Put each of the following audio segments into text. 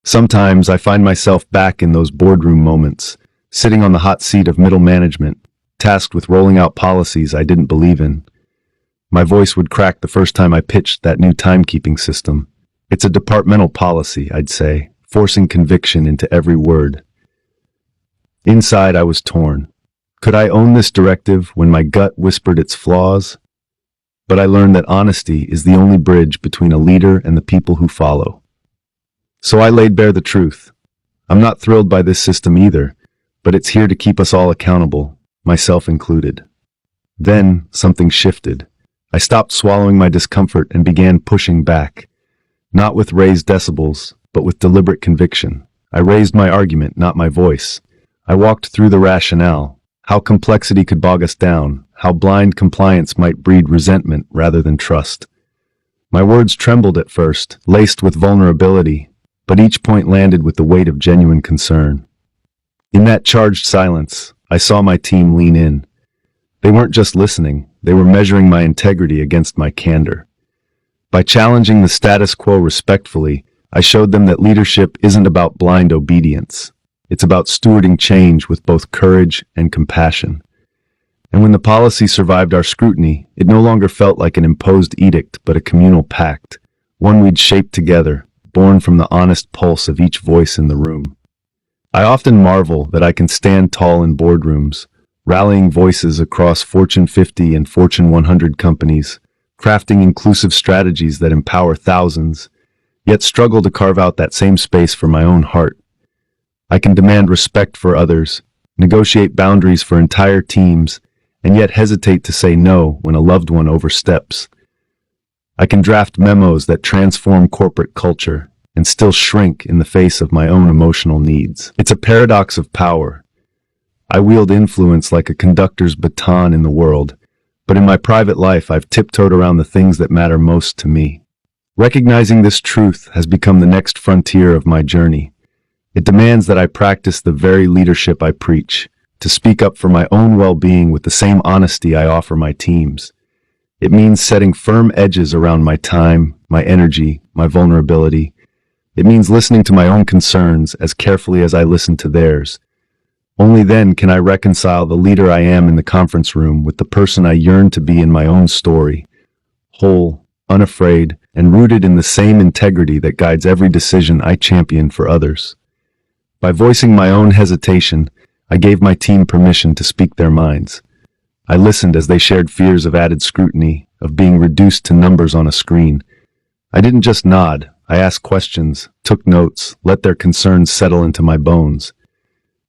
Sometimes I find myself back in those boardroom moments, sitting on the hot seat of middle management, tasked with rolling out policies I didn't believe in. My voice would crack the first time I pitched that new timekeeping system. It's a departmental policy, I'd say, forcing conviction into every word. Inside, I was torn. Could I own this directive when my gut whispered its flaws? But I learned that honesty is the only bridge between a leader and the people who follow. So I laid bare the truth. I'm not thrilled by this system either, but it's here to keep us all accountable, myself included. Then, something shifted. I stopped swallowing my discomfort and began pushing back. Not with raised decibels, but with deliberate conviction. I raised my argument, not my voice. I walked through the rationale, how complexity could bog us down, how blind compliance might breed resentment rather than trust. My words trembled at first, laced with vulnerability, but each point landed with the weight of genuine concern. In that charged silence, I saw my team lean in. They weren't just listening, they were measuring my integrity against my candor. By challenging the status quo respectfully, I showed them that leadership isn't about blind obedience. It's about stewarding change with both courage and compassion. And when the policy survived our scrutiny, it no longer felt like an imposed edict, but a communal pact, one we'd shaped together, born from the honest pulse of each voice in the room. I often marvel that I can stand tall in boardrooms, rallying voices across Fortune 50 and Fortune 100 companies, crafting inclusive strategies that empower thousands, yet struggle to carve out that same space for my own heart. I can demand respect for others, negotiate boundaries for entire teams, and yet hesitate to say no when a loved one oversteps. I can draft memos that transform corporate culture and still shrink in the face of my own emotional needs. It's a paradox of power. I wield influence like a conductor's baton in the world, but in my private life I've tiptoed around the things that matter most to me. Recognizing this truth has become the next frontier of my journey. It demands that I practice the very leadership I preach, to speak up for my own well-being with the same honesty I offer my teams. It means setting firm edges around my time, my energy, my vulnerability. It means listening to my own concerns as carefully as I listen to theirs. Only then can I reconcile the leader I am in the conference room with the person I yearn to be in my own story, whole, unafraid, and rooted in the same integrity that guides every decision I champion for others. By voicing my own hesitation, I gave my team permission to speak their minds. I listened as they shared fears of added scrutiny, of being reduced to numbers on a screen. I didn't just nod, I asked questions, took notes, let their concerns settle into my bones.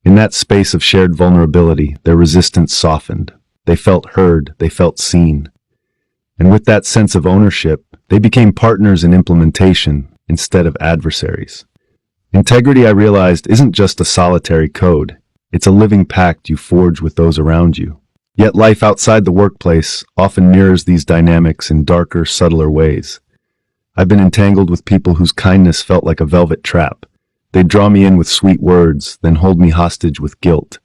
In that space of shared vulnerability, their resistance softened. They felt heard, they felt seen. And with that sense of ownership, they became partners in implementation instead of adversaries. Integrity, I realized, isn't just a solitary code. It's a living pact you forge with those around you. Yet life outside the workplace often mirrors these dynamics in darker, subtler ways. I've been entangled with people whose kindness felt like a velvet trap. They'd draw me in with sweet words, then hold me hostage with guilt.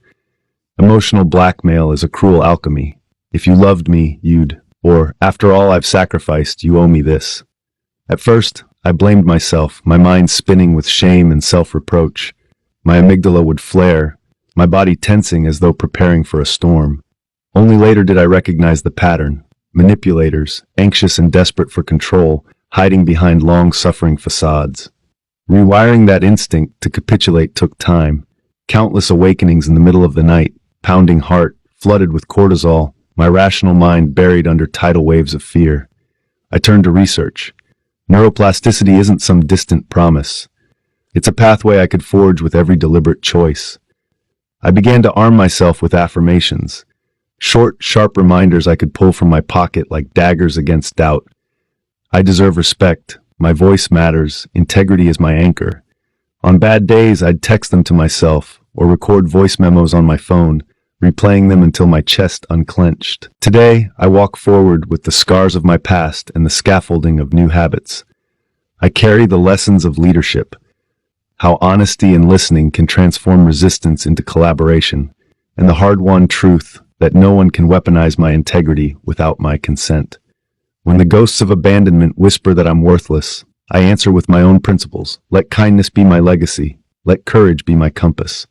Emotional blackmail is a cruel alchemy. If you loved me, you'd, or, after all I've sacrificed, you owe me this. At first, I blamed myself, my mind spinning with shame and self-reproach. My amygdala would flare, my body tensing as though preparing for a storm. Only later did I recognize the pattern. Manipulators, anxious and desperate for control, hiding behind long-suffering facades. Rewiring that instinct to capitulate took time. Countless awakenings in the middle of the night, pounding heart, flooded with cortisol, my rational mind buried under tidal waves of fear. I turned to research. Neuroplasticity isn't some distant promise. It's a pathway I could forge with every deliberate choice. I began to arm myself with affirmations. Short, sharp reminders I could pull from my pocket like daggers against doubt. I deserve respect. My voice matters. Integrity is my anchor. On bad days, I'd text them to myself or record voice memos on my phone, replaying them until my chest unclenched. Today, I walk forward with the scars of my past and the scaffolding of new habits. I carry the lessons of leadership, how honesty and listening can transform resistance into collaboration, and the hard-won truth that no one can weaponize my integrity without my consent. When the ghosts of abandonment whisper that I'm worthless, I answer with my own principles. Let kindness be my legacy. Let courage be my compass.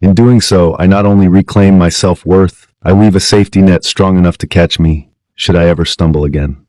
In doing so, I not only reclaim my self-worth, I weave a safety net strong enough to catch me, should I ever stumble again.